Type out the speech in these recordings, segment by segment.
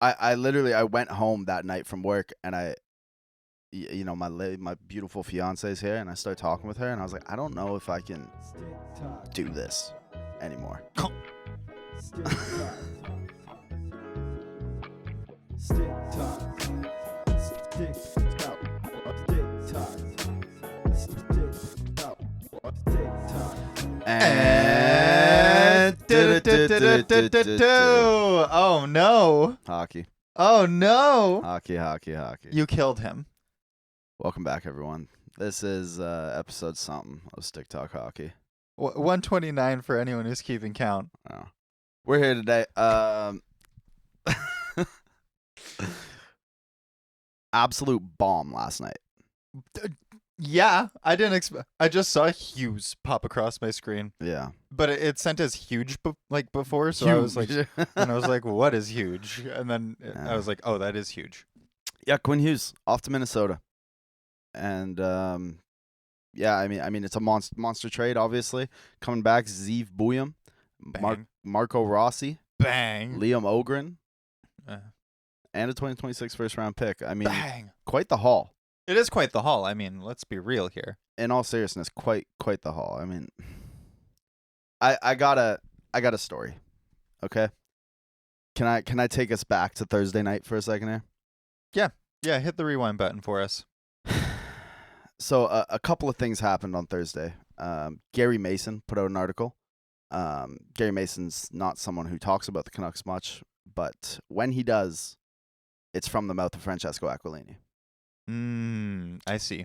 I literally I went home that night from work and my beautiful fiance is here and I started talking with her and I was like, I don't know if I can do this anymore. And oh no. hockey. Oh no. Hockey. You killed him. Welcome back, everyone. This is episode something of Stick Talk Hockey. 129 for anyone who's keeping count. Oh. We're here today. Absolute bomb last night. Yeah, I didn't expect. I just saw Hughes pop across my screen, Yeah. but it sent as huge before, so I was like, what is huge? And then I was like, oh, that is huge. Yeah, Quinn Hughes off to Minnesota, and yeah, I mean it's a monster trade, obviously. Coming back, Zeev Buyam, Marco Rossi, Bang, Liam Ogren, and a 2026 first round pick. I mean, bang. Quite the haul. It is quite the haul. I mean, let's be real here. In all seriousness, quite the haul. I mean, I got a story. Okay, can I take us back to Thursday night for a second here? Yeah, hit the rewind button for us. So a couple of things happened on Thursday. Gary Mason put out an article. Gary Mason's not someone who talks about the Canucks much, but when he does, it's from the mouth of Francesco Aquilini. I see.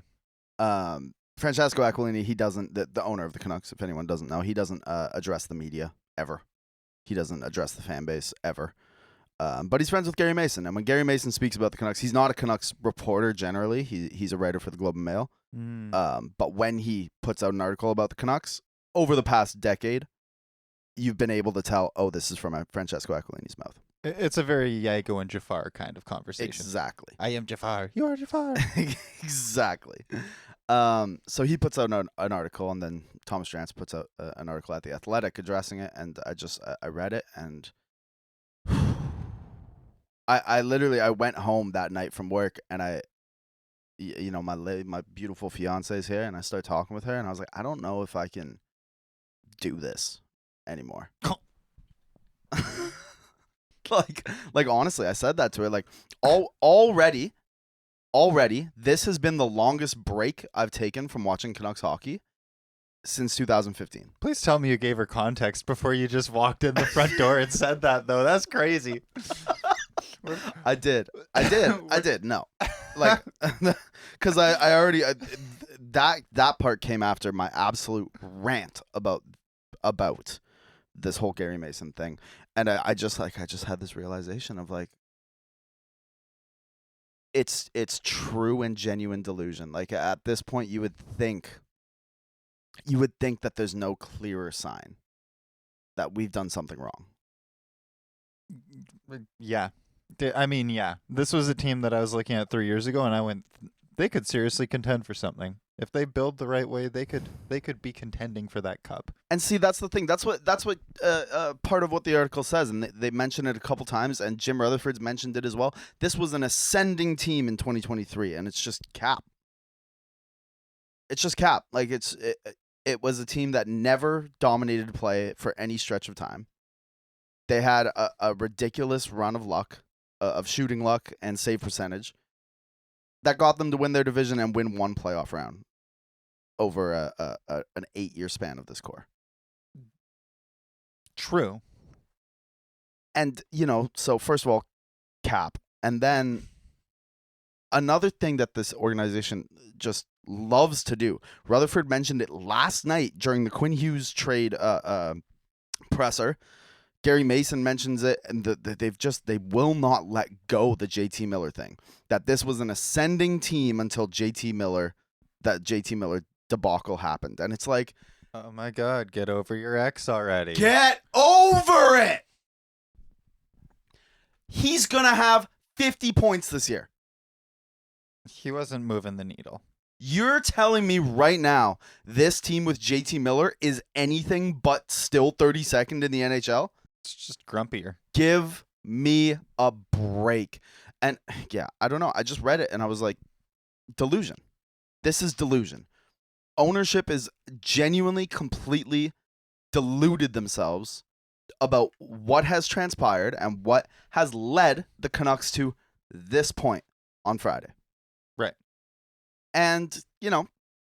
Francesco Aquilini, he doesn't, the owner of the Canucks, if anyone doesn't know, he doesn't address the media ever. He doesn't address the fan base ever. But he's friends with Gary Mason, and when Gary Mason speaks about the Canucks, he's not a Canucks reporter generally. He's a writer for the Globe and Mail. But when he puts out an article about the Canucks, over the past decade, you've been able to tell, oh, this is from Francesco Aquilini's mouth. It's a very Yago and Jafar kind of conversation. Exactly. I am Jafar. You are Jafar. Exactly. So he puts out an article, and then Thomas Drance puts out an article at The Athletic addressing it, and I read it, and I literally went home that night from work, and my beautiful fiance is here, and I started talking with her, and I was like, I don't know if I can do this anymore. Like honestly, I said that to her. Like, already, this has been the longest break I've taken from watching Canucks hockey since 2015. Please tell me you gave her context before you just walked in the front door and said that, though. That's crazy. I did. No, like, because I already that part came after my absolute rant about this whole Gary Mason thing. And I just had this realization of like, it's true and genuine delusion. Like at this point, you would think that there's no clearer sign that we've done something wrong. Yeah. I mean, yeah. This was a team that I was looking at 3 years ago, and I went, they could seriously contend for something. If they build the right way, they could be contending for that cup. And see, that's the thing. That's what part of what the article says, and they mention it a couple times, and Jim Rutherford's mentioned it as well. This was an ascending team in 2023, and it's just cap. It's just cap. Like it was a team that never dominated play for any stretch of time. They had a ridiculous run of luck, of shooting luck and save percentage, that got them to win their division and win one playoff round over an 8-year span of this core. True. And, so first of all, cap. And then another thing that this organization just loves to do, Rutherford mentioned it last night during the Quinn Hughes trade presser. Gary Mason mentions it, and they will not let go the JT Miller thing. That this was an ascending team until JT Miller debacle happened. And it's like, oh my God, get over your ex already. Get over it! He's going to have 50 points this year. He wasn't moving the needle. You're telling me right now this team with JT Miller is anything but still 32nd in the NHL? It's just grumpier. Give me a break. And yeah, I don't know. I just read it and I was like, delusion. This is delusion. Ownership is genuinely, completely deluded themselves about what has transpired and what has led the Canucks to this point on Friday. Right. And,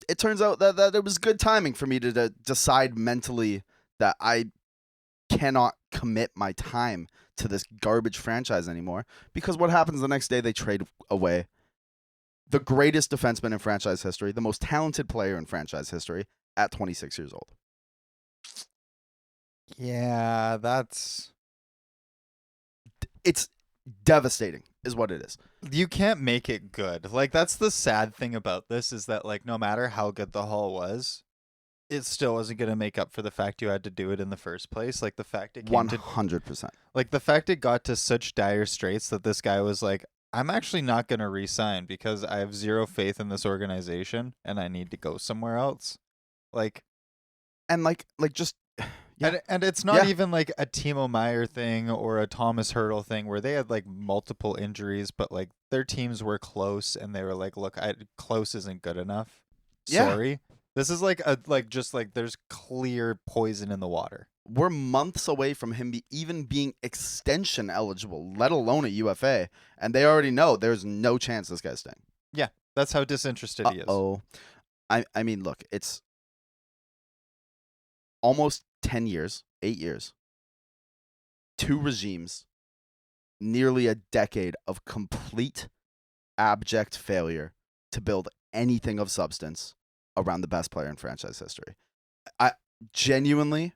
it turns out that it was good timing for me to decide mentally that I cannot commit my time to this garbage franchise anymore, because what happens the next day? They trade away the greatest defenseman in franchise history, the most talented player in franchise history at 26 years old. Yeah, It's devastating is what it is. you can't make it good. Like, that's the sad thing about this, is that, like, no matter how good the haul was, it still wasn't going to make up for the fact you had to do it in the first place. Like, the fact it came 100%. like, the fact it got to such dire straits that this guy was like, I'm actually not going to re-sign because I have zero faith in this organization and I need to go somewhere else. Like, And just yeah. and it's not Yeah. even like a Timo Meyer thing or a Thomas Hurdle thing where they had like multiple injuries, but like their teams were close and they were like, look, close isn't good enough. Yeah. Sorry. This is like just like there's clear poison in the water. We're months away from him even being extension eligible, let alone a UFA, and they already know there's no chance this guy's staying. Yeah, that's how disinterested he is. Oh, I mean, look, it's almost 10 years, 8 years, 2 regimes, nearly a decade of complete abject failure to build anything of substance around the best player in franchise history. I genuinely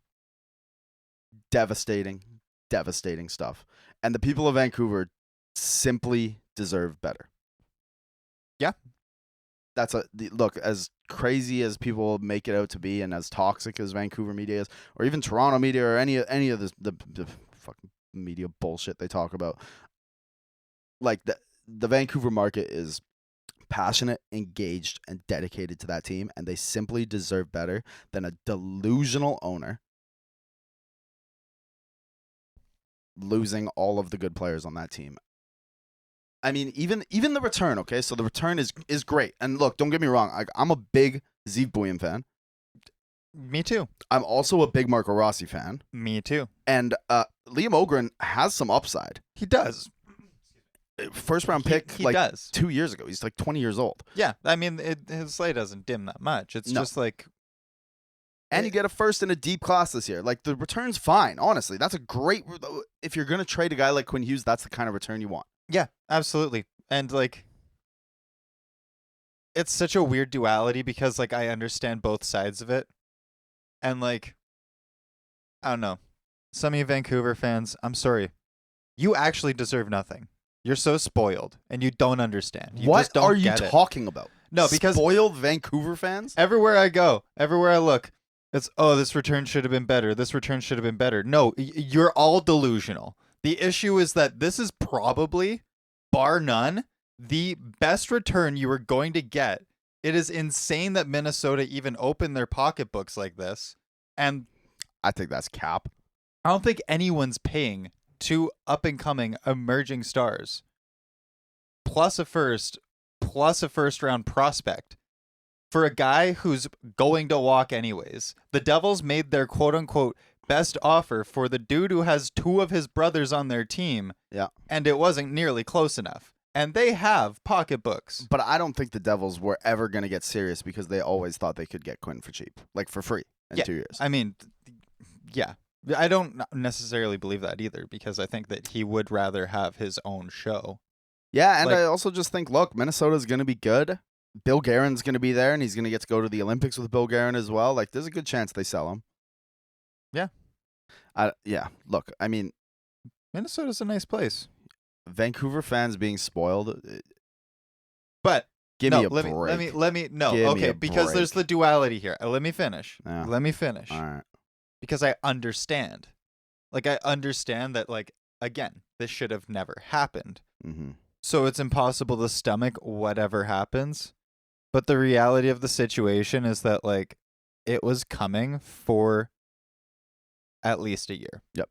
devastating stuff. And the people of Vancouver simply deserve better. Yeah. Look, as crazy as people make it out to be and as toxic as Vancouver media is, or even Toronto media or any of the fucking media bullshit they talk about, like the Vancouver market is passionate, engaged, and dedicated to that team, and they simply deserve better than a delusional owner losing all of the good players on that team. I mean, even the return, okay? So the return is great. And look, don't get me wrong. I'm a big Zeev Buium fan. Me too. I'm also a big Marco Rossi fan. Me too. And Liam Ogren has some upside. He does. First round pick he like does. 2 years ago. He's like 20 years old. Yeah, I mean, his slate doesn't dim that much. It's No. just like... And you get a first in a deep class this year. Like, the return's fine, honestly. That's a great... If you're going to trade a guy like Quinn Hughes, that's the kind of return you want. Yeah, absolutely. And, like, it's such a weird duality because, like, I understand both sides of it. And, like, I don't know. Some of you Vancouver fans, I'm sorry. You actually deserve nothing. You're so spoiled, and you don't understand. You what just don't are you get it. talking about? No, because spoiled Vancouver fans? everywhere I go, everywhere I look, it's, oh, this return should have been better. This return should have been better. No, you're all delusional. The issue is that this is probably, bar none, the best return you are going to get. It is insane that Minnesota even opened their pocketbooks like this. And I think that's cap. I don't think anyone's paying 2 up-and-coming emerging stars plus a first round prospect for a guy who's going to walk anyways. The Devils made their quote-unquote best offer for the dude who has 2 of his brothers on their team. Yeah. And it wasn't nearly close enough. And they have pocketbooks. But I don't think the Devils were ever going to get serious because they always thought they could get Quinn for cheap, like for free in 2 years. I mean, yeah. I don't necessarily believe that either because I think that he would rather have his own show. Yeah, and like, I also just think, look, Minnesota's going to be good. Bill Guerin's going to be there, and he's going to get to go to the Olympics with Bill Guerin as well. Like, there's a good chance they sell him. Yeah. Yeah, look, I mean, Minnesota's a nice place. Vancouver fans being spoiled. But Give me a break. Let me no. Give me Okay, a because there's the break. duality here. Let me finish. Yeah. Let me finish. All right. Because I understand. Like, I understand that, like, again, this should have never happened. Mm-hmm. So it's impossible to stomach whatever happens. But the reality of the situation is that, like, it was coming for at least a year. Yep.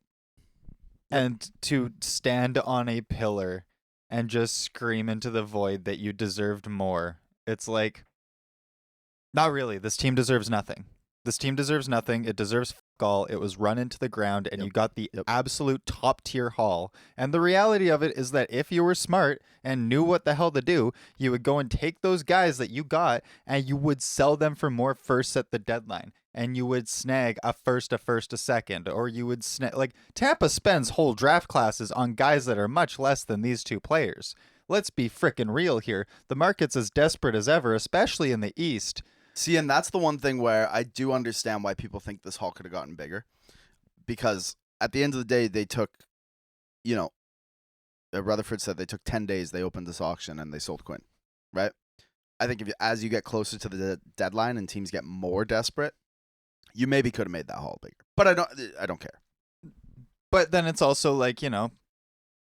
And to stand on a pillar and just scream into the void that you deserved more. It's like, not really. This team deserves nothing. This team deserves nothing. It deserves fuck all. It was run into the ground, and you got the absolute top tier haul. And the reality of it is that if you were smart and knew what the hell to do, you would go and take those guys that you got, and you would sell them for more firsts at the deadline. And you would snag a first, a second, or you would snag, like, Tampa spends whole draft classes on guys that are much less than these two players. Let's be frickin' real here. The market's as desperate as ever, especially in the East. See, and that's the one thing where I do understand why people think this haul could have gotten bigger. Because at the end of the day, they took, Rutherford said they took 10 days, they opened this auction, and they sold Quinn, right? I think as you get closer to the deadline and teams get more desperate, you maybe could have made that haul bigger. But I don't care. But then it's also like,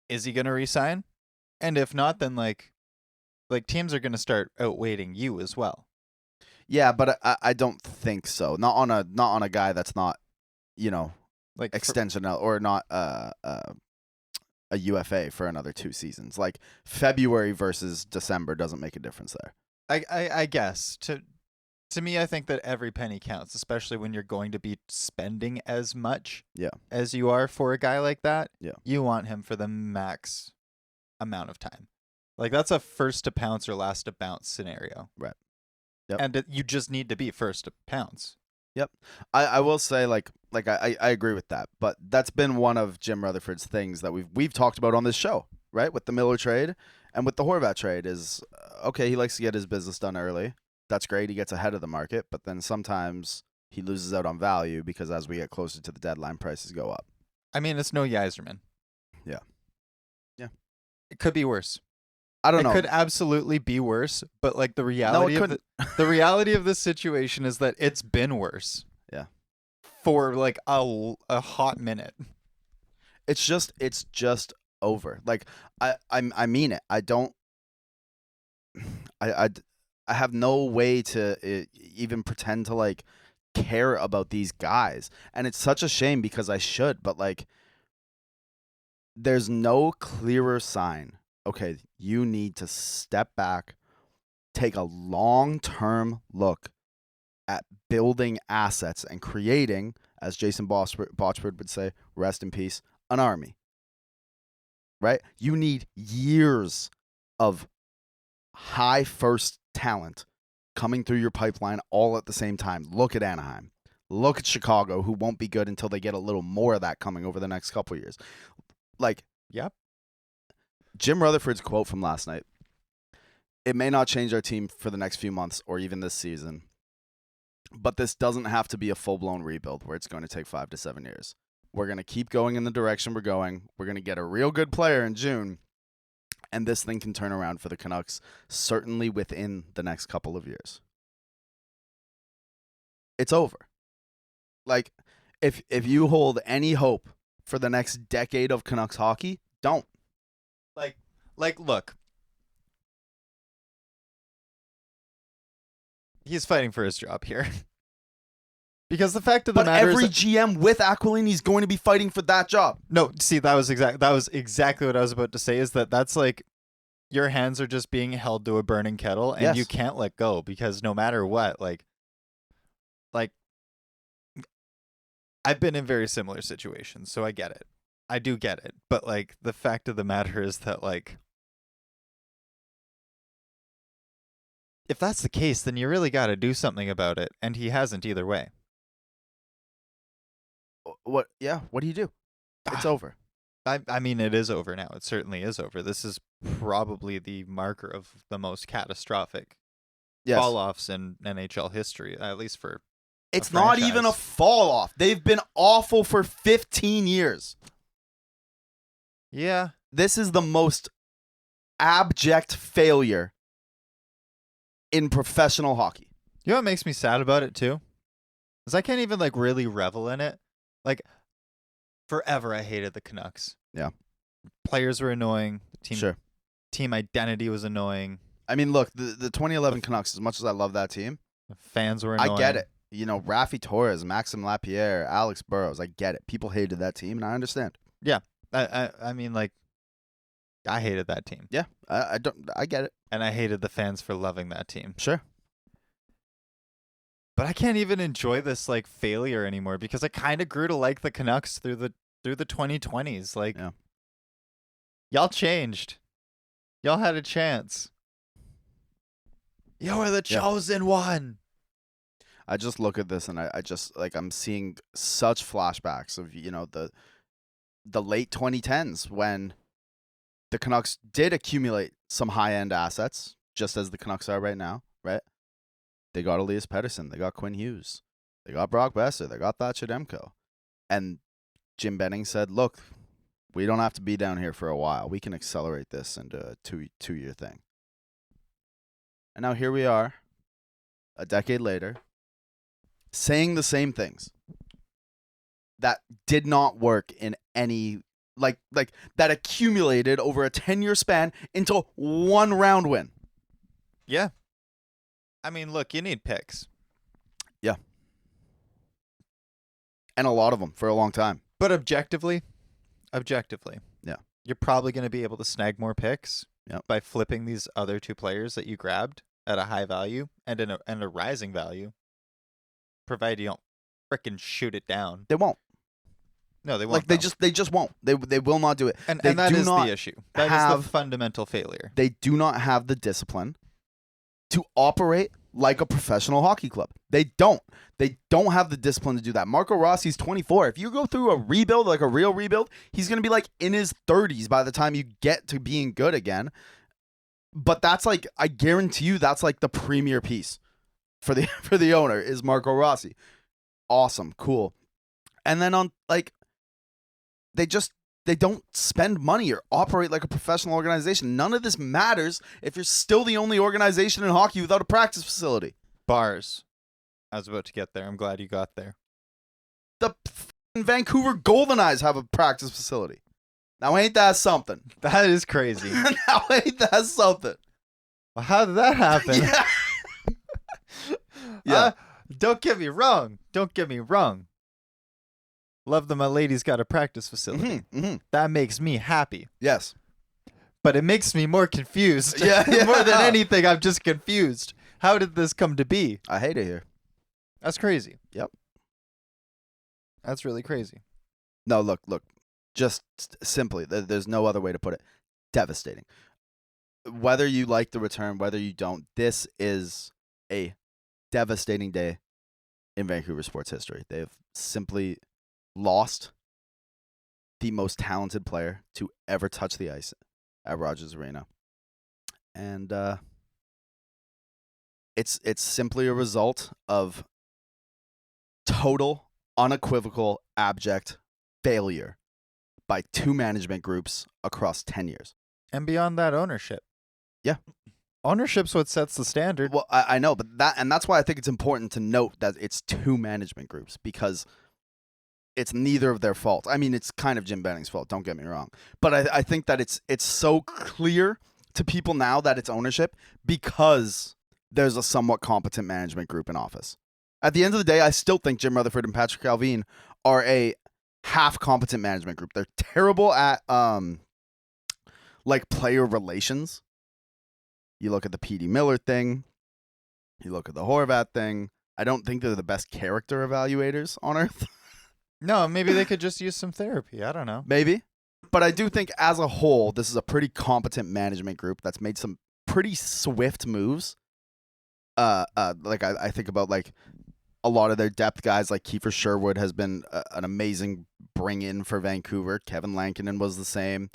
is he going to resign? And if not, then like teams are going to start outweighting you as well. Yeah, but I don't think so. Not on a guy that's not, like extension or not a UFA for another 2 seasons. Like February versus December doesn't make a difference there. I guess to me, I think that every penny counts, especially when you're going to be spending as much as you are for a guy like that. Yeah. You want him for the max amount of time. Like, that's a first to pounce or last to bounce scenario. Right. Yep. And you just need to be first to pounce. Yep. I will say, I agree with that. But that's been one of Jim Rutherford's things that we've talked about on this show, right? With the Miller trade and with the Horvat trade is, okay, he likes to get his business done early. That's great. He gets ahead of the market, but then sometimes he loses out on value because as we get closer to the deadline, prices go up. I mean, it's no Yzerman. Yeah. Yeah. It could be worse. I don't know. It could absolutely be worse, but like the reality the reality of this situation is that it's been worse. Yeah. For like a hot minute. It's just over. Like I mean it. I have no way to even pretend to like care about these guys. And it's such a shame because I should, but like there's no clearer sign. Okay, you need to step back, take a long-term look at building assets and creating, as Jason Botchford would say, rest in peace, an army. Right? You need years of high first talent coming through your pipeline all at the same time. Look at Anaheim. Look at Chicago, who won't be good until they get a little more of that coming over the next couple of years. Like, yep. Jim Rutherford's quote from last night, it may not change our team for the next few months or even this season, but this doesn't have to be a full-blown rebuild where it's going to take 5 to 7 years. We're going to keep going in the direction we're going. We're going to get a real good player in June, and this thing can turn around for the Canucks, certainly within the next couple of years. It's over. Like, if you hold any hope for the next decade of Canucks hockey, don't. Look. He's fighting for his job here. Because the fact of the matter every is GM with Aquilini is going to be fighting for that job. No, see, that was exactly what I was about to say, is that's like your hands are just being held to a burning kettle and you can't let go because no matter what, like I've been in very similar situations, so I get it. I do get it. But like the fact of the matter is that like if that's the case, then you really got to do something about it, and he hasn't either way. What? Yeah. What do you do? It's over. I mean, it is over now. It certainly is over. This is probably the marker of the most catastrophic fall-offs in NHL history, at least for It's not even a fall-off. They've been awful for 15 years. Yeah. This is the most abject failure in professional hockey. You know what makes me sad about it, too? Is I can't even, like, really revel in it. Like, forever I hated the Canucks. Yeah. Players were annoying. Team identity was annoying. I mean, look, the 2011 Canucks, as much as I love that team, fans were annoying. I get it. You know, Rafi Torres, Maxime Lapierre, Alex Burrows, I get it. People hated that team, and I understand. Yeah. I mean, like, I hated that team. Yeah, I get it. And I hated the fans for loving that team. Sure. But I can't even enjoy this like failure anymore because I kind of grew to like the Canucks through the 2020s. Like, Yeah. Y'all changed. Y'all had a chance. You were the chosen one. I just look at this and I just like I'm seeing such flashbacks of the late 2010s when the Canucks did accumulate some high-end assets, just as the Canucks are right now, right? They got Elias Pettersson, they got Quinn Hughes, they got blockbuster, they got Thatcher Demko. And Jim Benning said, look, we don't have to be down here for a while. We can accelerate this into a two-year thing. And now here we are, a decade later, saying the same things that did not work in any like that accumulated over a 10-year span into one round win. Yeah. I mean, look, you need picks. Yeah. And a lot of them for a long time. But objectively, yeah, you're probably going to be able to snag more picks by flipping these other two players that you grabbed at a high value and a rising value, provided you don't frickin' shoot it down. They won't. No, they won't. Like they just won't. They will not do it. And that is the issue. That is the fundamental failure. They do not have the discipline to operate like a professional hockey club. They don't. They don't have the discipline to do that. Marco Rossi's 24. If you go through a rebuild, like a real rebuild, he's going to be like in his 30s by the time you get to being good again. But that's like, I guarantee you, that's like the premier piece for the owner is Marco Rossi. Awesome, cool. And then on like, they don't spend money or operate like a professional organization. None of this matters if you're still the only organization in hockey without a practice facility. Bars. I was about to get there. I'm glad you got there. The Vancouver Golden Eyes have a practice facility. Now ain't that something? That is crazy. Now ain't that something? Well, how did that happen? Yeah. Don't get me wrong. Love that my lady's got a practice facility. That makes me happy. Yes. But it makes me more confused. Yeah. More than anything, I'm just confused. How did this come to be? I hate it here. That's crazy. Yep. That's really crazy. No, look. Just simply, there's no other way to put it. Devastating. Whether you like the return, whether you don't, this is a devastating day in Vancouver sports history. They've simply lost the most talented player to ever touch the ice at Rogers Arena. And it's simply a result of total, unequivocal, abject failure by two management groups across 10 years. And beyond that, ownership. Yeah. Ownership's what sets the standard. Well, I know, but that's why I think it's important to note that it's two management groups, because it's neither of their fault. I mean, it's kind of Jim Benning's fault, don't get me wrong. But I think that it's so clear to people now that it's ownership because there's a somewhat competent management group in office. At the end of the day, I still think Jim Rutherford and Patrick Calvin are a half-competent management group. They're terrible at like player relations. You look at the P.D. Miller thing. You look at the Horvat thing. I don't think they're the best character evaluators on earth. No, maybe they could just use some therapy. I don't know. Maybe. But I do think as a whole, this is a pretty competent management group that's made some pretty swift moves. Like I think about like a lot of their depth guys, like Kiefer Sherwood has been an amazing bring in for Vancouver. Kevin Lankinen was the same.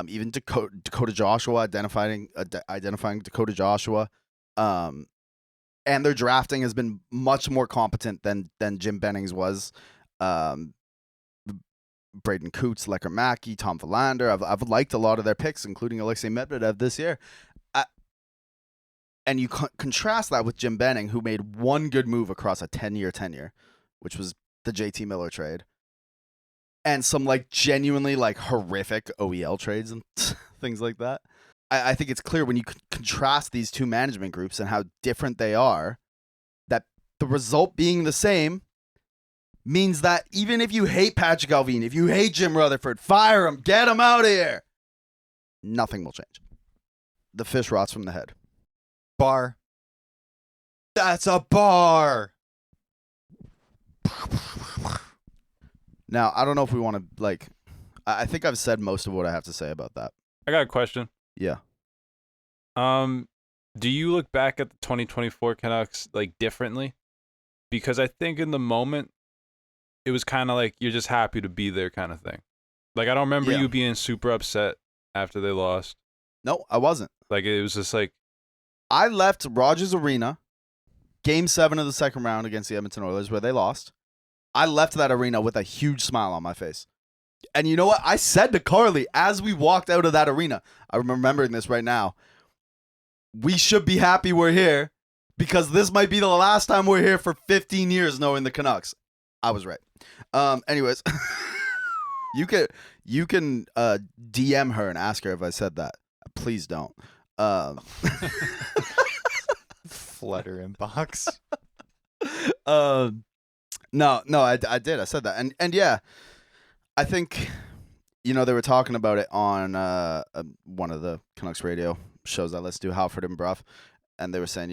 Even Dakota Joshua, identifying Dakota Joshua. And their drafting has been much more competent than Jim Benning's was. Braden Coots, Lecker Mackey, Tom Verlander. I've liked a lot of their picks, including Alexei Medvedev this year. And you contrast that with Jim Benning, who made one good move across a 10-year tenure, which was the JT Miller trade, and some like genuinely like horrific OEL trades and things like that. I think it's clear when you contrast these two management groups and how different they are, that the result being the same means that even if you hate Patrick Allvin, if you hate Jim Rutherford, fire him, get him out of here. Nothing will change. The fish rots from the head. Bar. That's a bar. Now, I don't know if we want to, like, I think I've said most of what I have to say about that. I got a question. Yeah. Do you look back at the 2024 Canucks like differently? Because I think in the moment, it was kind of like you're just happy to be there kind of thing. Like, I don't remember you being super upset after they lost. No, I wasn't. Like, it was just like... I left Rogers Arena, Game 7 of the second round against the Edmonton Oilers, where they lost. I left that arena with a huge smile on my face. And you know what? I said to Carly as we walked out of that arena, I'm remembering this right now, we should be happy we're here because this might be the last time we're here for 15 years knowing the Canucks. I was right. Anyways, you can DM her and ask her if I said that. Please don't. Flutter inbox. No, I did. I said that. And yeah, I think, they were talking about it on one of the Canucks radio shows that Let's Do Halford and Bruff, and they were saying,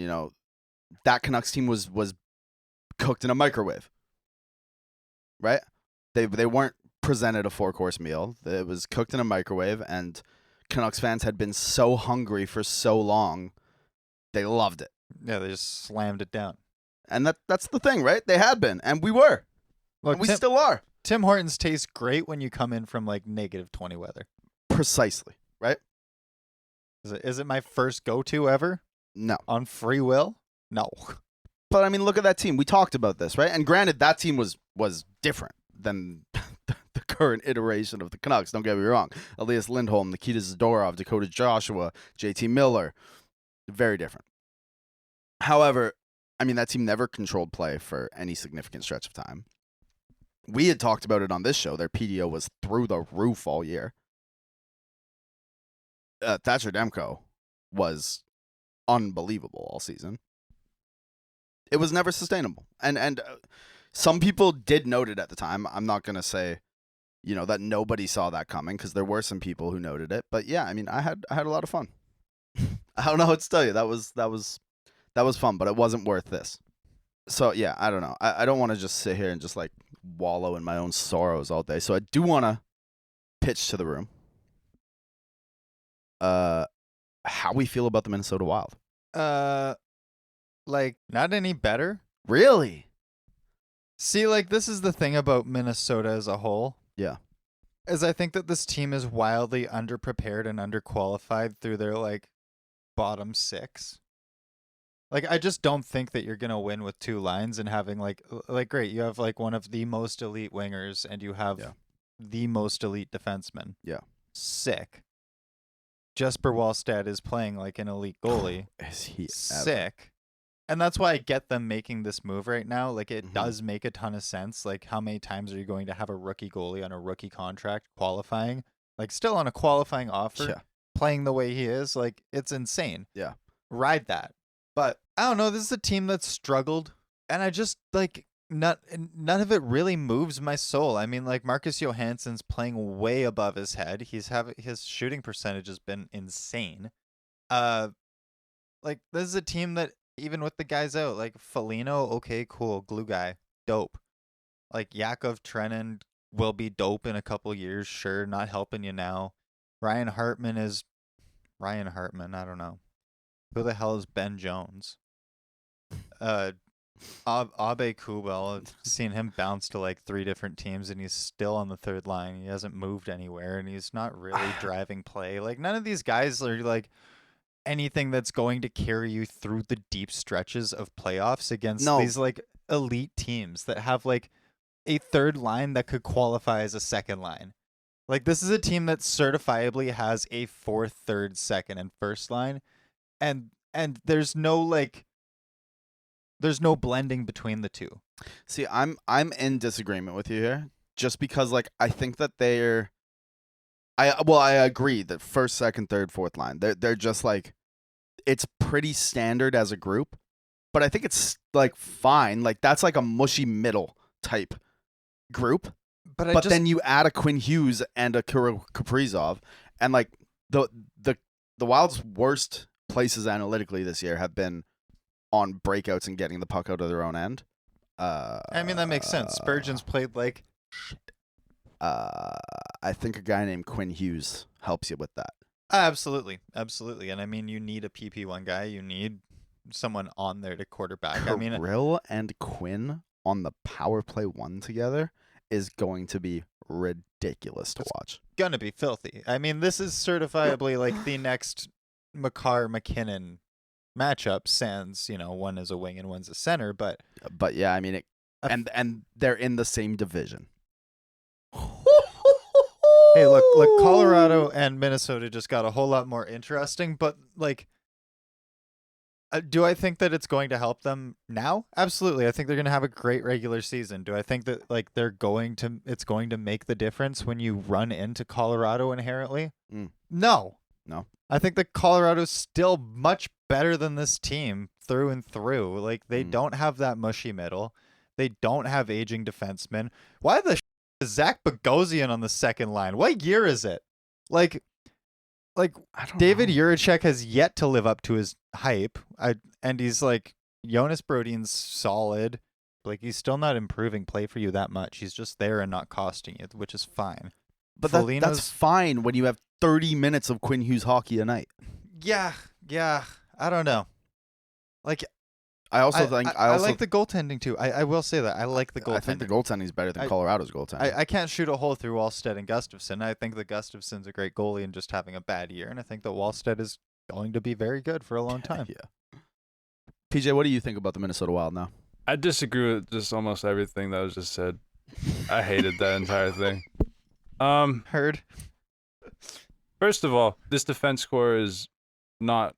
that Canucks team was cooked in a microwave, right? They weren't presented a 4-course meal. It was cooked in a microwave, and Canucks fans had been so hungry for so long, they loved it. Yeah, they just slammed it down. And that's the thing, right? They had been, and we were. Look, and we still are. Tim Hortons tastes great when you come in from like -20 weather. Precisely, right? Is it my first go-to ever? No. On free will? No. But I mean, look at that team. We talked about this, right? And granted, that team was different than the current iteration of the Canucks. Don't get me wrong. Elias Lindholm, Nikita Zadorov, Dakota Joshua, JT Miller, very different. However, I mean, that team never controlled play for any significant stretch of time. We had talked about it on this show. Their PDO was through the roof all year. Thatcher Demko was unbelievable all season. It was never sustainable. And some people did note it at the time. I'm not going to say, that nobody saw that coming, because there were some people who noted it. But yeah, I mean, I had a lot of fun. I don't know what to tell you. That was fun, but it wasn't worth this. So yeah, I don't know. I don't want to just sit here and just like wallow in my own sorrows all day. So I do want to pitch to the room. How we feel about the Minnesota Wild. Like, not any better. Really? See, like, this is the thing about Minnesota as a whole. Yeah. Is I think that this team is wildly underprepared and underqualified through their, like, bottom 6. Like, I just don't think that you're going to win with 2 lines and having, like, great, you have, like, one of the most elite wingers and you have the most elite defenseman. Yeah. Sick. Jesper Wallstedt is playing like an elite goalie. Is he sick? And that's why I get them making this move right now. Like, it does make a ton of sense. Like, how many times are you going to have a rookie goalie on a rookie contract qualifying? Like, still on a qualifying offer, playing the way he is. Like, it's insane. Yeah. Ride that. But I don't know. This is a team that's struggled. And I just, like, none of it really moves my soul. I mean, like, Marcus Johansson's playing way above his head. His shooting percentage has been insane. Like, this is a team that, even with the guys out, like Foligno, okay, cool, glue guy, dope. Like, Yakov Trenin will be dope in a couple years, sure, not helping you now. Ryan Hartman, I don't know. Who the hell is Ben Jones? Abe Kubel, I've seen him bounce to like 3 different teams, and he's still on the 3rd line. He hasn't moved anywhere, and he's not really driving play. Like, none of these guys are like anything that's going to carry you through the deep stretches of playoffs against these like elite teams that have like a 3rd line that could qualify as a 2nd line. Like, this is a team that certifiably has a 4th, 3rd, 2nd, and 1st line, and there's no blending between the two. See, I'm in disagreement with you here, just because like I think that I agree that 1st, 2nd, 3rd, 4th line, they're just like, it's pretty standard as a group, but I think it's like fine. Like, that's like a mushy middle type group. But Then you add a Quinn Hughes and a Kaprizov, and like the Wild's worst places analytically this year have been on breakouts and getting the puck out of their own end. I mean, that makes sense. Spurgeon's played like shit. I think a guy named Quinn Hughes helps you with that. Absolutely. And I mean, you need a PP1 guy. You need someone on there to quarterback. I mean, Kirill and Quinn on the power play one together is going to be ridiculous to watch. Gonna be filthy. I mean, this is certifiably like the next McCarr-McKinnon matchup. Sans, one is a wing and one's a center, but yeah, I mean, and they're in the same division. Hey, look, Colorado and Minnesota just got a whole lot more interesting, but like, do I think that it's going to help them now? Absolutely. I think they're going to have a great regular season. Do I think that like it's going to make the difference when you run into Colorado inherently? No. I think that Colorado's still much better than this team through and through. Like they don't have that mushy middle. They don't have aging defensemen. Why the is Zach Bogosian on the second line? What year is it? Like David Juracek has yet to live up to his hype. And he's like, Jonas Brodin's solid. Like he's still not improving play for you that much. He's just there and not costing you, which is fine. But that's fine when you have 30 minutes of Quinn Hughes hockey a night. Yeah. I don't know. Like I like the goaltending too. I will say that I like the goaltending. I think the goaltending is better than Colorado's goaltending. I can't shoot a hole through Wallstedt and Gustafsson. I think that Gustafsson's a great goalie and just having a bad year, and I think that Wallstedt is going to be very good for a long time. Yeah. PJ, what do you think about the Minnesota Wild now? I disagree with just almost everything that was just said. I hated that entire thing. Heard. First of all, this defense core is not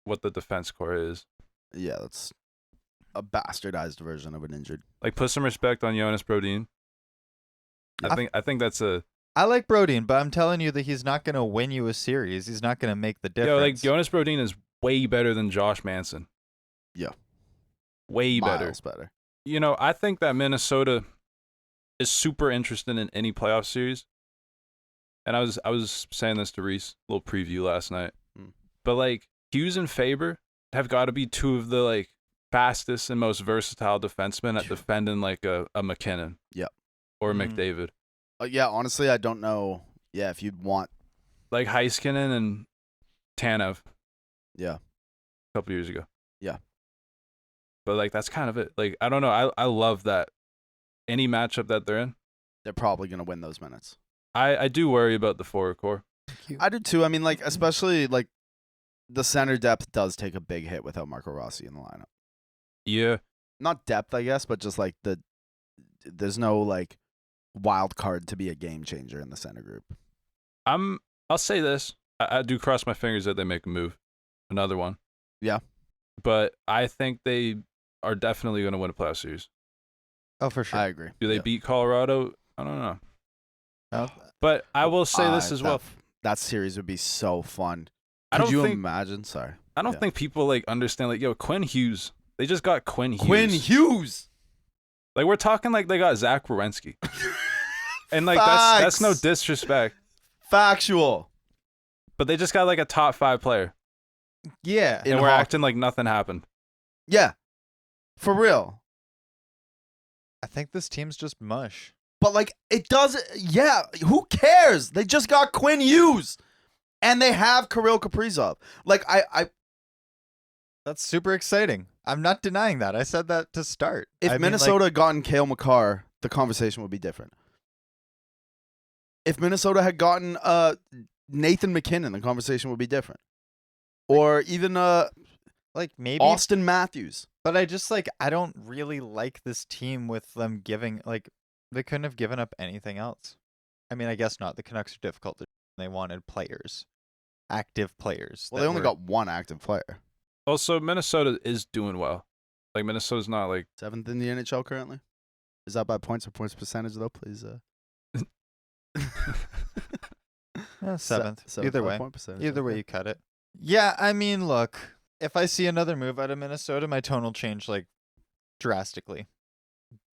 what the defense core is. Yeah, that's a bastardized version of an injured. Like, put some respect on Jonas Brodin. I think that's a. I like Brodin, but I'm telling you that he's not going to win you a series. He's not going to make the difference. Like Jonas Brodin is way better than Josh Manson. Yeah, way miles better. I think that Minnesota is super interested in any playoff series. And I was saying this to Reese, a little preview last night. But like Hughes and Faber have got to be two of the like fastest and most versatile defensemen at defending like a McKinnon. Yep. Or McDavid. Yeah, honestly, I don't know. Yeah, if you'd want like Heiskanen and Tanev. Yeah. A couple years ago. Yeah. But like that's kind of it. Like I don't know. I love that any matchup that they're in, they're probably gonna win those minutes. I do worry about the forward core. I do too. I mean, like especially like the center depth does take a big hit without Marco Rossi in the lineup. Yeah. Not depth, I guess, but just like there's no like wild card to be a game changer in the center group. I'll say this. I do cross my fingers that they make a move. Another one. Yeah. But I think they are definitely going to win a playoff series. Oh, for sure. I agree. Do they beat Colorado? I don't know. No. But I will say this as well. That series would be so fun. Could you imagine? Sorry. I don't think people like understand like, yo, Quinn Hughes. They just got Quinn Hughes. Quinn Hughes. Like we're talking like they got Zach Werenski. And like Facts. that's no disrespect. Factual. But they just got like a top 5 player. Yeah. And we're acting like nothing happened. Yeah. For real. I think this team's just mush. But like it doesn't. Yeah. Who cares? They just got Quinn Hughes, and they have Kirill Kaprizov. Like I. That's super exciting. I'm not denying that. I said that to start. If Minnesota had gotten Cale Makar, the conversation would be different. If Minnesota had gotten Nathan McKinnon, the conversation would be different. Or even like maybe Austin Matthews. But I don't really like this team with them giving like they couldn't have given up anything else. I mean, I guess not. The Canucks are difficult. They wanted players, active players. Well, they only got one active player. Also, Minnesota is doing well. Like Minnesota's not like 7th in the NHL currently. Is that by points or points percentage though? Please. 7th. Either way. Either way you cut it. Yeah, I mean, look, if I see another move out of Minnesota, my tone will change like drastically.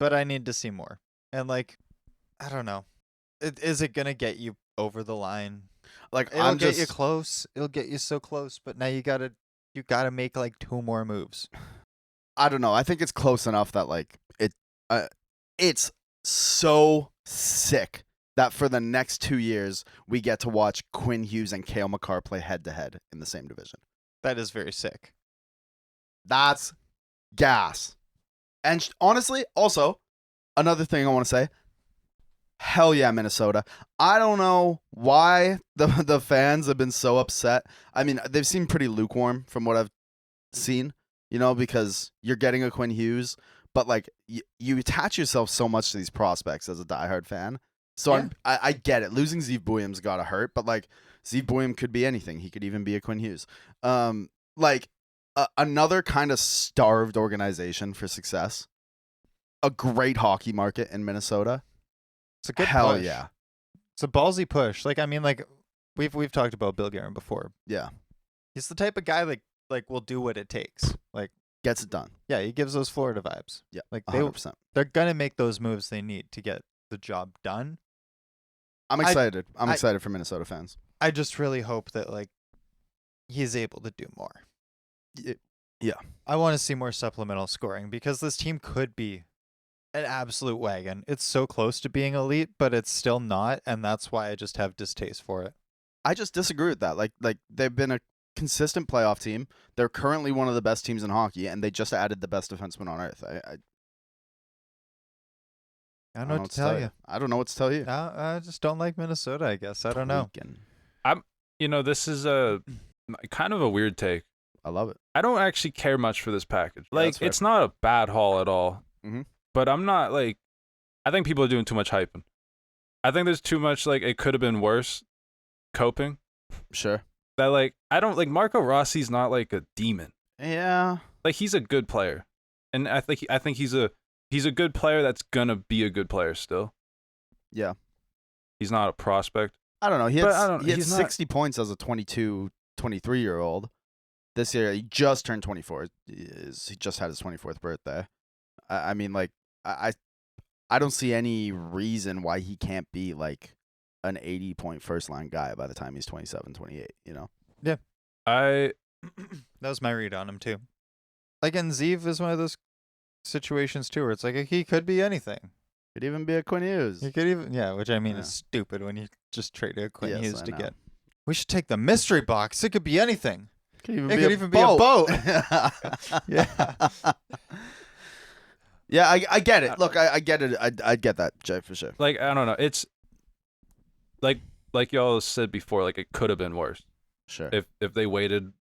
But I need to see more. And like I don't know. Is it gonna get you over the line? Like It'll get you close. It'll get you so close, but now you gotta make like 2 more moves. I don't know. I think it's close enough that like it's so sick that for the next 2 years we get to watch Quinn Hughes and Cale Makar play head to head in the same division. That is very sick. That's gas. And honestly, also another thing I want to say. Hell yeah, Minnesota. I don't know why the fans have been so upset. I mean, they've seemed pretty lukewarm from what I've seen, because you're getting a Quinn Hughes, but like you attach yourself so much to these prospects as a diehard fan. So Yeah. I get it. Losing Zeev Buium's got to hurt, but like Zeev Buium could be anything. He could even be a Quinn Hughes. Another kind of starved organization for success. A great hockey market in Minnesota. It's a good Hell push. yeah. It's a ballsy push. Like, I mean, like we've talked about Bill Guerin before. Yeah. He's the type of guy like will do what it takes. Like, Gets it done. yeah, he gives those Florida vibes. Yeah. Like 100%. they're gonna make those moves they need to get the job done. I'm excited. I'm excited for Minnesota fans. I just really hope that like he's able to do more. Yeah. I want to see more supplemental scoring because this team could be an absolute wagon. It's so close to being elite, but it's still not, and that's why I just have distaste for it. I just disagree with that. Like they've been a consistent playoff team. They're currently one of the best teams in hockey, and they just added the best defenseman on earth. I don't know what to tell you. I don't know what to tell you. I just don't like Minnesota, I guess. I don't know. This is a kind of a weird take. I love it. I don't actually care much for this package. Yeah, Like, it's not a bad haul at all. Mm-hmm. But I'm not like, I think people are doing too much hyping. I think there's too much like it could have been worse coping. Sure. That like I don't like Marco Rossi's not like a demon. Yeah. Like he's a good player, and I think he's a good player that's gonna be a good player still. Yeah. He's not a prospect. I don't know. He had he's 60 points as a 22, 23-year-old. This year, he just turned 24. He just had his 24th birthday. I mean, like, I don't see any reason why he can't be, like, an 80-point first-line guy by the time he's 27, 28, Yeah. That was my read on him, too. Like, and Zeev is one of those situations, too, where it's like, he could be anything. Could even be a Quinn Hughes. He could even, yeah, which I mean is stupid when you just traded a Quinn Hughes I to know. get. We should take the mystery box. It could be anything. It could even be a boat. Yeah. Yeah, I get it. Look, I get it. I get that, Jay, for sure. Like I don't know. It's like y'all said before. Like it could have been worse. Sure. If they waited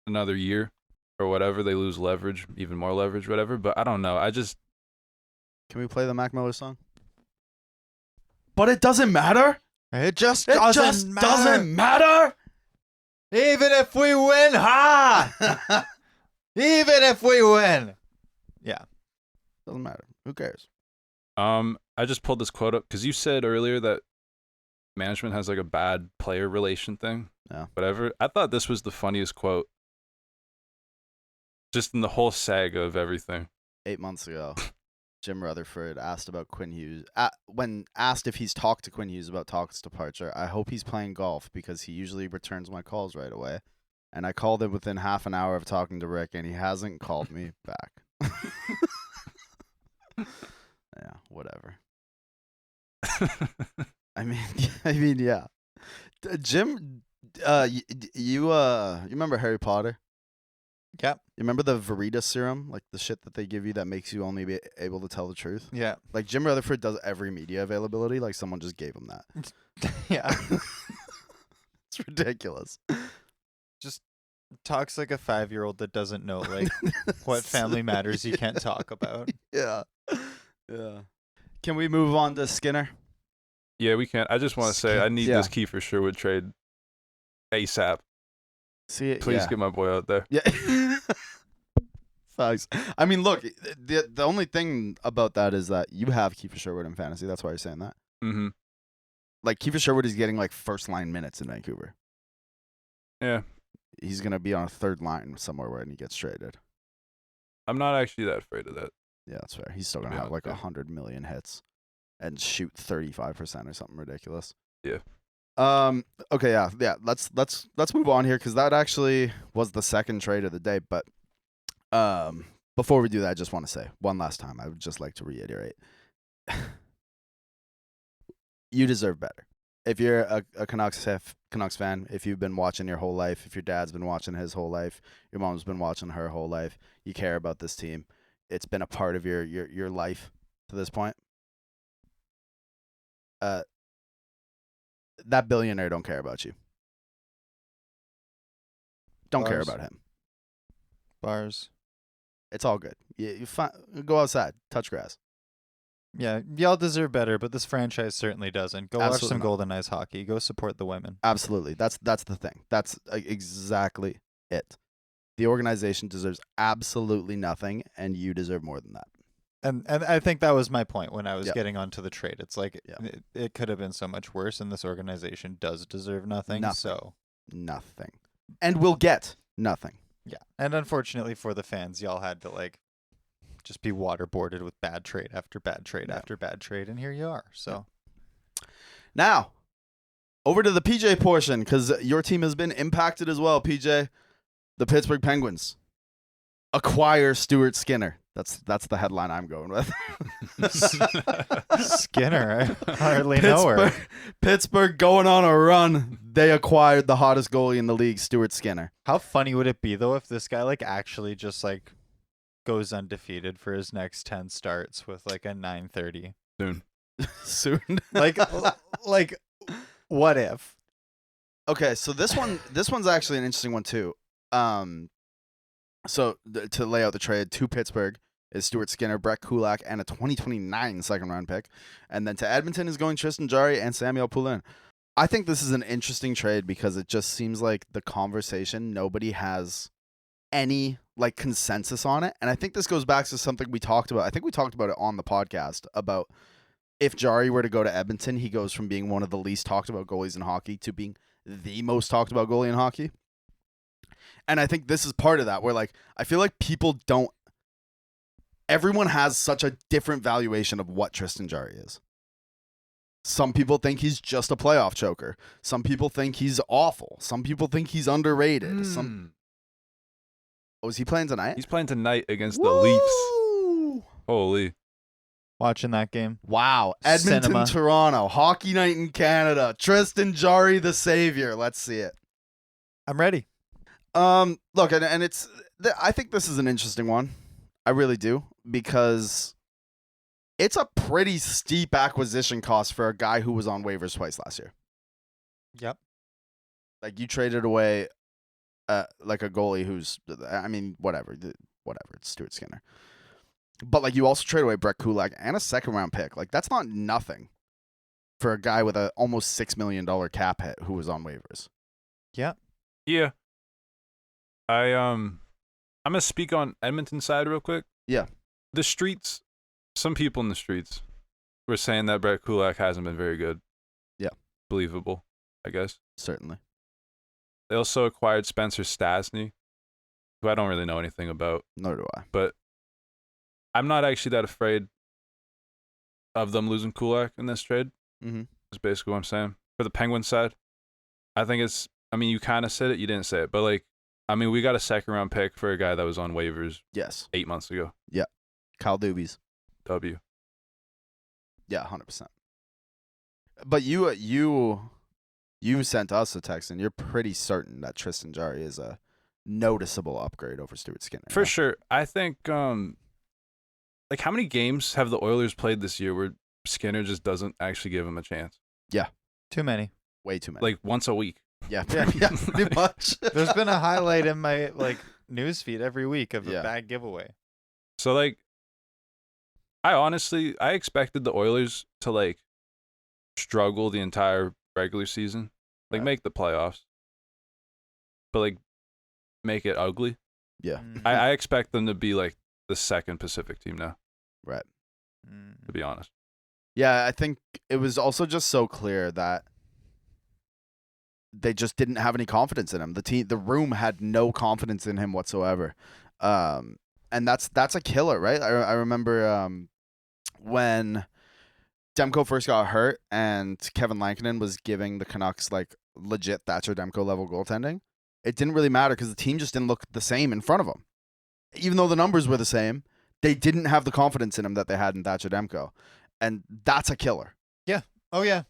another year or whatever, they lose leverage, even more leverage, whatever. But I don't know. Can we play the Mac Miller song? But it doesn't matter. It just doesn't matter. Even if we win, even if we win. Yeah. Doesn't matter. Who cares? I just pulled this quote up because you said earlier that management has like a bad player relation thing. Yeah. Whatever. I thought this was the funniest quote. Just in the whole saga of everything. 8 months ago, Jim Rutherford asked about Quinn Hughes. When asked if he's talked to Quinn Hughes about Talk's departure, I hope he's playing golf because he usually returns my calls right away. And I called him within half an hour of talking to Rick, and he hasn't called me back. Yeah, whatever. I mean, yeah. Jim, you remember Harry Potter? Yep. You remember the Verita serum, like the shit that they give you that makes you only be able to tell the truth? Yeah. Like Jim Rutherford does every media availability, like someone just gave him that. Yeah. It's ridiculous. Just talks like a 5-year-old that doesn't know like what family matters you can't talk about. Yeah. Yeah. Can we move on to Skinner? Yeah, we can. I just want to say I need this Kiefer Sherwood trade ASAP. See, Please get my boy out there. Yeah. Thanks. I mean, look, the only thing about that is that you have Kiefer Sherwood in fantasy. That's why you're saying that. Mm-hmm. Like, Kiefer Sherwood is getting, like, first-line minutes in Vancouver. Yeah. He's going to be on a third line somewhere when he gets traded. I'm not actually that afraid of that. Yeah, that's fair. He's still going to have, like, 100 million hits. and shoot 35% or something ridiculous. Yeah. Okay. Yeah. Let's move on here because that actually was the second trade of the day. But before we do that, I just want to say one last time. I would just like to reiterate. You deserve better. If you're a Canucks fan, if you've been watching your whole life, if your dad's been watching his whole life, your mom's been watching her whole life, you care about this team. It's been a part of your life to this point. That billionaire don't care about you. Don't care about him. Bars. It's all good. You go outside, touch grass. Yeah, y'all deserve better, but this franchise certainly doesn't. Go watch some Absolutely Golden Eyes hockey. Go support the women. Absolutely. That's the thing. That's exactly it. The organization deserves absolutely nothing, and you deserve more than that. And I think that was my point when I was Yep. getting onto the trade. It's like it could have been so much worse, and this organization does deserve nothing. Nothing. So Nothing. And we'll get nothing. yeah, and unfortunately for the fans, y'all had to like just be waterboarded with bad trade after bad trade after bad trade, and here you are. So now, over to the PJ portion, because your team has been impacted as well, PJ. The Pittsburgh Penguins acquire Stuart Skinner. That's the headline I'm going with. Skinner, I hardly know her. Pittsburgh going on a run. They acquired the hottest goalie in the league, Stuart Skinner. How funny would it be though if this guy like actually just like goes undefeated for his next 10 starts with like a 930? Soon. Like what if? Okay, so this one's actually an interesting one too. So to lay out the trade to Pittsburgh is Stuart Skinner, Brett Kulak, and a 2029 second-round pick. And then to Edmonton is going Tristan Jarry and Samuel Poulin. I think this is an interesting trade because it just seems like the conversation, nobody has any like consensus on it. And I think this goes back to something we talked about. I think we talked about it on the podcast about if Jarry were to go to Edmonton, he goes from being one of the least talked about goalies in hockey to being the most talked about goalie in hockey. And I think this is part of that where like I feel like people don't everyone has such a different valuation of what Tristan Jarry is. Some people think he's just a playoff choker. Some people think he's awful. Some people think he's underrated. Oh, is he playing tonight? He's playing tonight against the Leafs. Holy. Watching that game. Wow. Edmonton, Cinema. Toronto. Hockey night in Canada. Tristan Jarry, the savior. Let's see it. I'm ready. Look, and it's. I think this is an interesting one. I really do because it's a pretty steep acquisition cost for a guy who was on waivers twice last year. Yep. Like you traded away, like a goalie who's. I mean, whatever. It's Stuart Skinner. But like you also trade away Brett Kulak and a second-round pick. Like that's not nothing for a guy with a almost $6 million cap hit who was on waivers. Yeah. Yeah. I'm gonna speak on Edmonton's side real quick. Yeah. The streets, some people in the streets were saying that Brett Kulak hasn't been very good. Yeah. Believable, I guess. Certainly. They also acquired Spencer Stasny, who I don't really know anything about. Nor do I. But I'm not actually that afraid of them losing Kulak in this trade. Mm-hmm. That's basically what I'm saying. For the Penguins side, I think it's, I mean, you kind of said it, you didn't say it, but like, I mean, we got a second-round pick for a guy that was on waivers Yes. 8 months ago. Kyle Dubas. W. Yeah, 100%. But you sent us a text, and you're pretty certain that Tristan Jarry is a noticeable upgrade over Stuart Skinner. For sure. I think, like, how many games have the Oilers played this year where Skinner just doesn't actually give him a chance? Too many. Way too many. Like, once a week. Yeah, pretty much. There's been a highlight in my like news feed every week of Yeah. a bad giveaway. So, like, I expected the Oilers to, like, struggle the entire regular season. Like, Right. make the playoffs. But, like, make it ugly. Yeah, I expect them to be, like, the second Pacific team now, right. to be honest. Yeah, I think it was also just so clear that they just didn't have any confidence in him. The room had no confidence in him whatsoever. And that's a killer, right? I remember when Demko first got hurt and Kevin Lankinen was giving the Canucks like legit Thatcher Demko level goaltending, it didn't really matter because the team just didn't look the same in front of him. Even though the numbers were the same, they didn't have the confidence in him that they had in Thatcher Demko. And that's a killer. Yeah. Oh, yeah.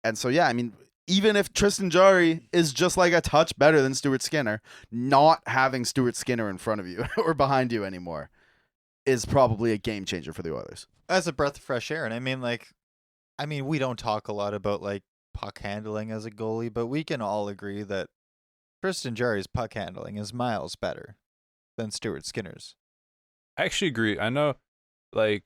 And so, yeah, I mean, even if Tristan Jarry is just like a touch better than Stuart Skinner, not having Stuart Skinner in front of you or behind you anymore is probably a game changer for the Oilers. As a breath of fresh air. And I mean, we don't talk a lot about like puck handling as a goalie, but we can all agree that Tristan Jarry's puck handling is miles better than Stuart Skinner's. I actually agree. I know, like,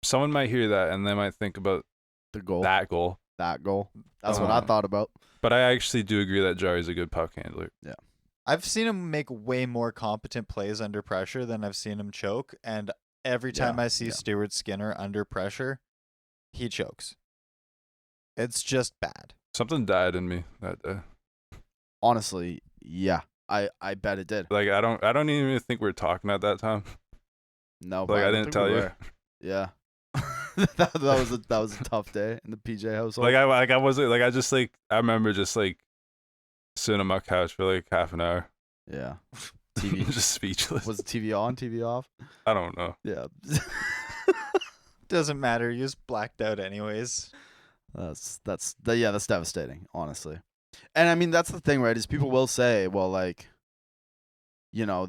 someone might hear that and they might think about The goal. that goal. That goal. That's what I thought about. But I actually do agree that Jarry's a good puck handler. Yeah. I've seen him make way more competent plays under pressure than I've seen him choke. And every time I see Stuart Skinner under pressure, he chokes. It's just bad. Something died in me that day. Honestly, yeah. I bet it did. Like I don't even think we were talking at that time. No, Like I didn't tell you. Yeah. that was a tough day in the PJ household. I wasn't like I remember just like sitting on my couch for like half an hour. Yeah. TV just speechless. Was the TV on, TV off? I don't know. Yeah. Doesn't matter. You just blacked out anyways. That's devastating, honestly. And I mean, that's the thing, right? Is people will say, well, like, you know,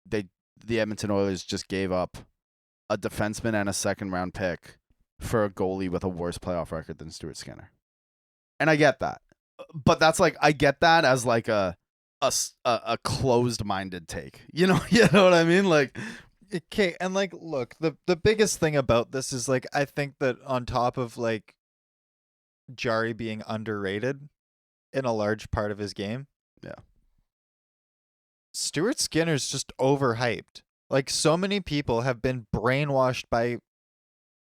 the Edmonton Oilers just gave up a defenseman and a second-round pick for a goalie with a worse playoff record than Stuart Skinner. And I get that. But that's like, I get that as like a closed-minded take. You know what I mean? Like, okay, and like, look, the biggest thing about this is like, I think that on top of like Jarry being underrated in a large part of his game, Stuart Skinner's just overhyped. Like, so many people have been brainwashed by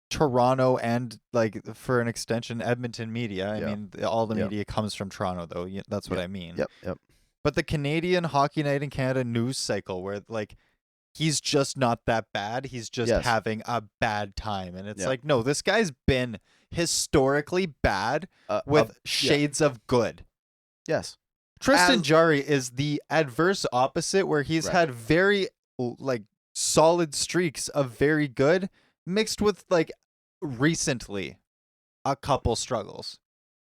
Toronto and, like, for an extension, Edmonton media. I mean, all the media comes from Toronto, though. That's what I mean. Yep. But the Canadian Hockey Night in Canada news cycle, where, like, he's just not that bad. He's just having a bad time. And it's like, no, this guy's been historically bad with shades of good. Yes. Tristan Jarry is the adverse opposite, where he's had very like solid streaks of very good mixed with like recently a couple struggles.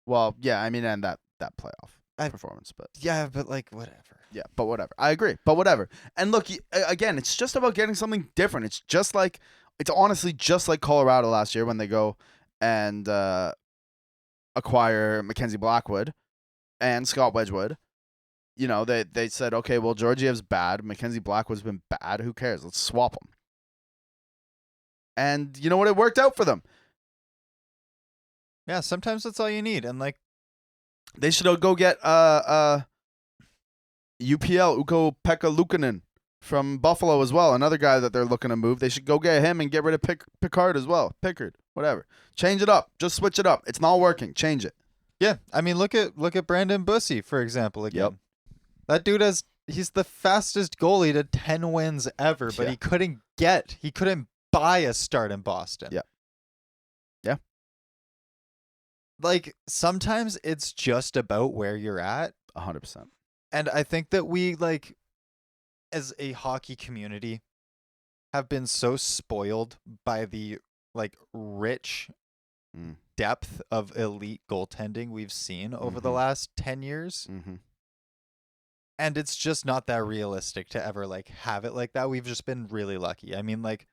Well, yeah, I mean, and that playoff performance, but but like whatever. Yeah, but whatever. I agree, but whatever. And look, again, it's just about getting something different. It's honestly just like Colorado last year when they go and acquire Mackenzie Blackwood and Scott Wedgwood. You know, they said, okay, well, Georgiev's bad. Mackenzie Blackwood's been bad. Who cares? Let's swap them. And you know what? It worked out for them. Yeah, sometimes that's all you need. And like, they should go get UPL Ukko-Pekka Luukkonen from Buffalo as well. Another guy that they're looking to move. They should go get him and get rid of Pickard as well. Pickard, whatever. Change it up. Just switch it up. It's not working. Change it. Yeah, I mean, look at Brandon Bussey, for example, again. Yep. That dude he's the fastest goalie to 10 wins ever, but he couldn't buy a start in Boston. Yeah. Yeah. Like, sometimes it's just about where you're at. 100%. And I think that we, like, as a hockey community, have been so spoiled by the, like, rich depth of elite goaltending we've seen over the last 10 years. Mm-hmm. And it's just not that realistic to ever, like, have it like that. We've just been really lucky. I mean, like,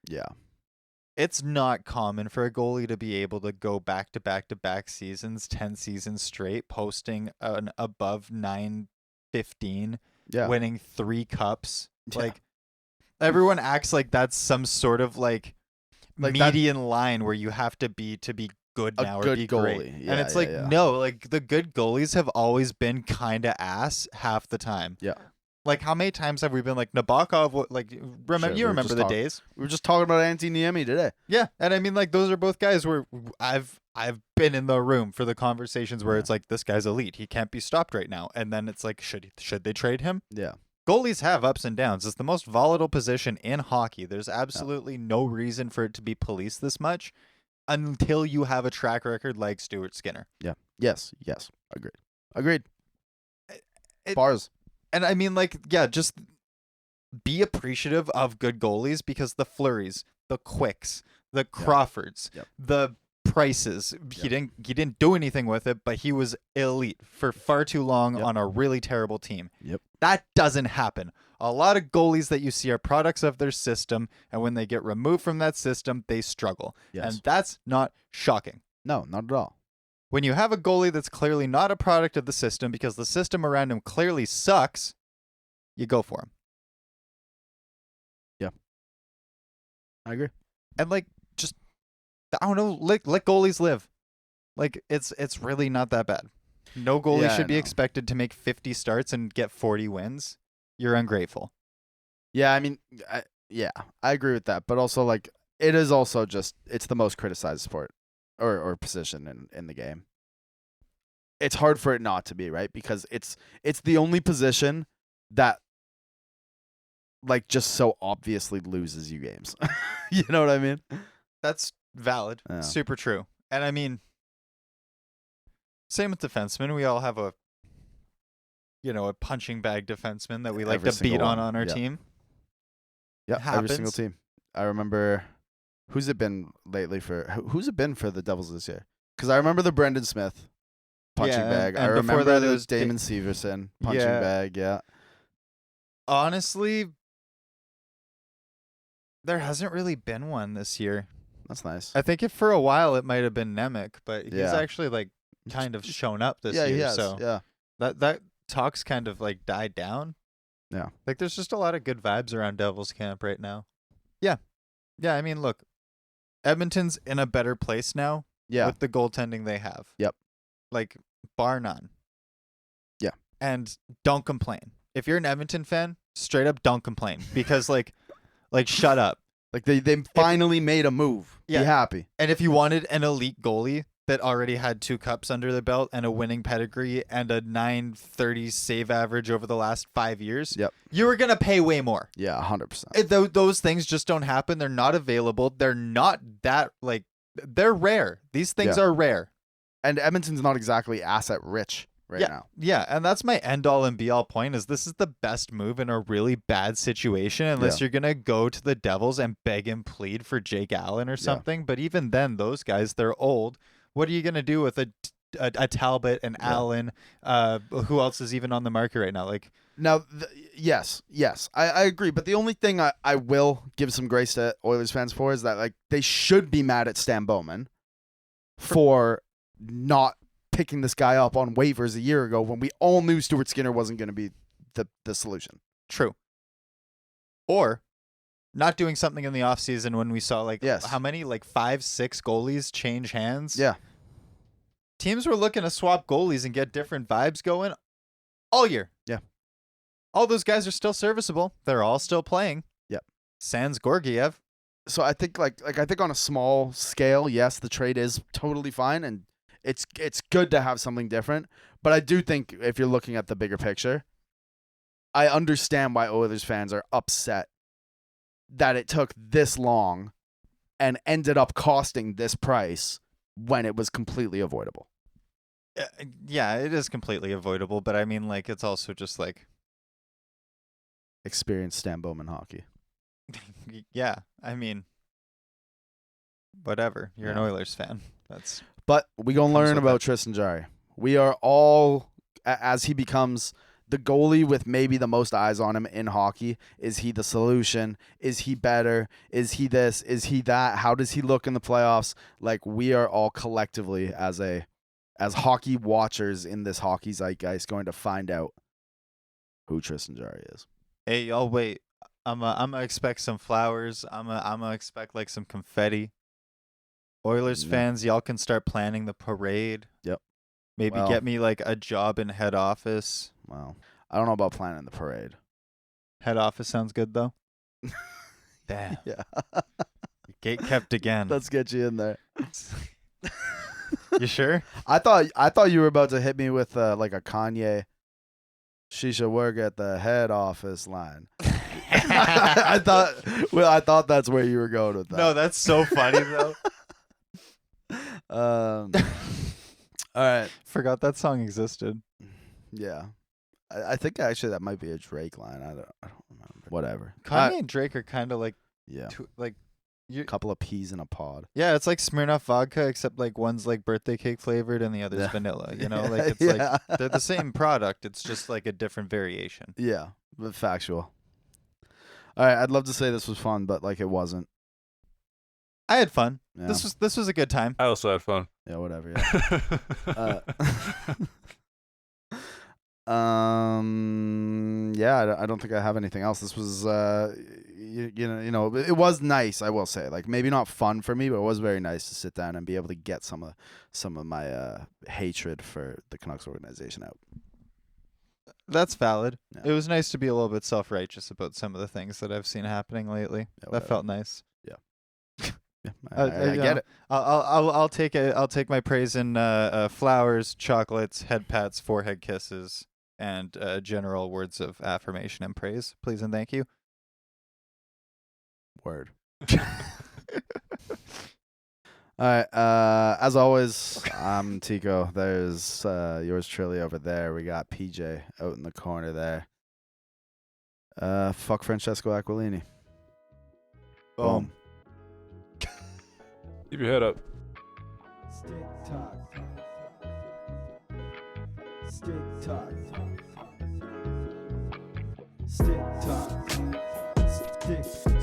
it's not common for a goalie to be able to go back-to-back-to-back seasons, 10 seasons straight, posting an above 915, winning 3 cups. Yeah. Like, everyone acts like that's some sort of, like median line where you have to be good now or be goalie. great. Yeah, and it's no, like, the good goalies have always been kind of ass half the time. Yeah. Like, how many times have we been like Nabokov? Like, remember the days? We were just talking about Antti Niemi today. Yeah, and I mean, like, those are both guys where I've been in the room for the conversations where it's like, this guy's elite. He can't be stopped right now. And then it's like, should they trade him? Yeah. Goalies have ups and downs. It's the most volatile position in hockey. There's absolutely no reason for it to be policed this much. until you have a track record like Stuart Skinner. Yeah. Yes. Agreed. Bars. And I mean, like, yeah, just be appreciative of good goalies because the Flurries, the Quicks, the Crawfords, the Prices. He didn't do anything with it, but he was elite for far too long on a really terrible team. Yep. That doesn't happen. A lot of goalies that you see are products of their system, and when they get removed from that system, they struggle. Yes. And that's not shocking. No, not at all. When you have a goalie that's clearly not a product of the system because the system around him clearly sucks, you go for him. Yeah. I agree. And like, just, I don't know, let goalies live. Like, it's really not that bad. No goalie should be expected to make 50 starts and get 40 wins. You're ungrateful. Yeah, I mean, I agree with that. But also, like, it is also just, it's the most criticized sport or position in the game. It's hard for it not to be, right? Because it's the only position that, like, just so obviously loses you games. You know what I mean? That's valid. Yeah. Super true. And I mean, same with defensemen. We all have a punching bag defenseman that we like to beat on our team. Yeah, every single team. I remember, who's it been for the Devils this year? Because I remember the Brendan Smith punching bag. I remember that it was Damon Severson punching bag. Yeah. Honestly, there hasn't really been one this year. That's nice. I think for a while it might have been Nemec, but he's actually like kind of shown up this year. He has. So yeah, that talk's kind of like died down. Yeah. Like there's just a lot of good vibes around Devils camp right now. Yeah. Yeah, I mean, look, Edmonton's in a better place now with the goaltending they have. Yep. Like, bar none. Yeah. And don't complain. If you're an Edmonton fan, straight up don't complain because like shut up. Like they finally made a move. Yeah. Be happy. And if you wanted an elite goalie that already had 2 cups under the belt and a winning pedigree and a .930 save average over the last 5 years, you were going to pay way more. Yeah, 100%. Those things just don't happen. They're not available. They're not that, like, they're rare. These things are rare. And Edmonton's not exactly asset rich now. Yeah, and that's my end-all and be-all point is this is the best move in a really bad situation unless you're going to go to the Devils and beg and plead for Jake Allen or something. But even then, those guys, they're old. What are you going to do with a Talbot and Allen? Who else is even on the market right now? Like now, yes, I agree. But the only thing I will give some grace to Oilers fans for is that like they should be mad at Stan Bowman for not picking this guy up on waivers a year ago when we all knew Stuart Skinner wasn't going to be the solution. True. Or not doing something in the offseason when we saw like how many, like 5-6 goalies change hands. Yeah. Teams were looking to swap goalies and get different vibes going all year. Yeah. All those guys are still serviceable. They're all still playing. Yeah. Sans Gorgiev. So I think I think on a small scale, yes, the trade is totally fine and it's good to have something different. But I do think if you're looking at the bigger picture, I understand why Oilers fans are upset that it took this long and ended up costing this price when it was completely avoidable. Yeah, it is completely avoidable, but I mean, like, it's also just like experienced Stan Bowman hockey. Yeah, I mean, whatever. You're an Oilers fan. But we gonna learn about Tristan Jarry. We are all, as he becomes the goalie with maybe the most eyes on him in hockey. Is he the solution? Is he better? Is he this? Is he that? How does he look in the playoffs? Like, we are all collectively as hockey watchers in this hockey zeitgeist going to find out who Tristan Jarry is. Hey, y'all, wait. I'm gonna expect some flowers. I'm gonna expect like some confetti. Oilers fans, y'all can start planning the parade. Yep. Maybe get me like a job in head office. Well, I don't know about planning the parade. Head office sounds good though. Damn. Yeah. Gate kept again. Let's get you in there. You sure? I thought you were about to hit me with like a Kanye. She should work at the head office line. I thought that's where you were going with that. No, that's so funny though. All right. Forgot that song existed. Yeah. I think actually that might be a Drake line. I don't remember. Whatever. Kanye and Drake are kind of like Yeah. you. Couple of peas in a pod. Yeah, it's like Smirnoff vodka, except like one's like birthday cake flavored and the other's Yeah. vanilla. You know, like it's Yeah. like they're the same product. It's just like a different variation. Yeah, but factual. All right, I'd love to say this was fun, but like it wasn't. I had fun. Yeah. This was a good time. I also had fun. Yeah, whatever. Yeah. Yeah, I don't think I have anything else. This was, you know, it was nice. I will say, like maybe not fun for me, but it was very nice to sit down and be able to get some of my hatred for the Canucks organization out. That's valid. Yeah. It was nice to be a little bit self-righteous about some of the things that I've seen happening lately. Yeah, that whatever. felt nice. Yeah, I get it. I'll take it. I'll take my praise in flowers, chocolates, head pats, forehead kisses, and general words of affirmation and praise. Please and thank you. Word. All right. As always, I'm Tico. There's yours truly over there. We got PJ out in the corner there. Fuck Francesco Aquilini. Boom. Keep your head up. Stick talk. Stick talk. Stick talk. Stick